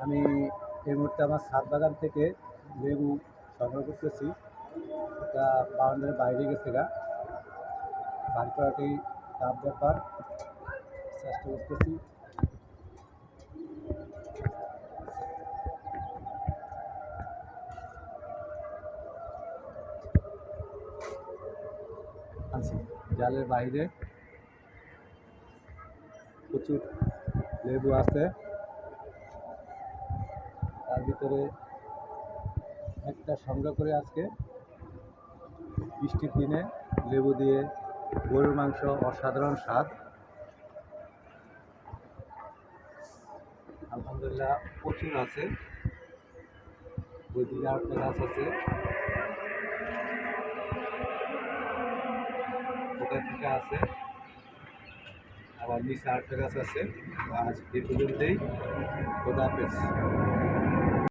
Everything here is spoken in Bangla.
আমি এই মুহূর্তে আমার ছাদ বাগান থেকে লেবু সংগ্রহ করতেছি। এটা বাউন্ডারির বাইরে গেছে গা, বার করাটাই টাফ ব্যাপার, চেষ্টা করতেছি। আছি জালের বাইরে প্রচুর লেবু আছে, তার ভিতরে একটা সংগ্রহ করে আজকে বৃষ্টির দিনে লেবু দিয়ে গরুর মাংস অসাধারণ স্বাদ। আলহামদুলিল্লাহ প্রচুর আছে, ওইদিকে আরেকটা গাছ আছে, ওটা থেকে আছে, আবার নিচে আরেকটা গাছ আছে। আজ এই পর্যন্তই, খোদা হাফেজ।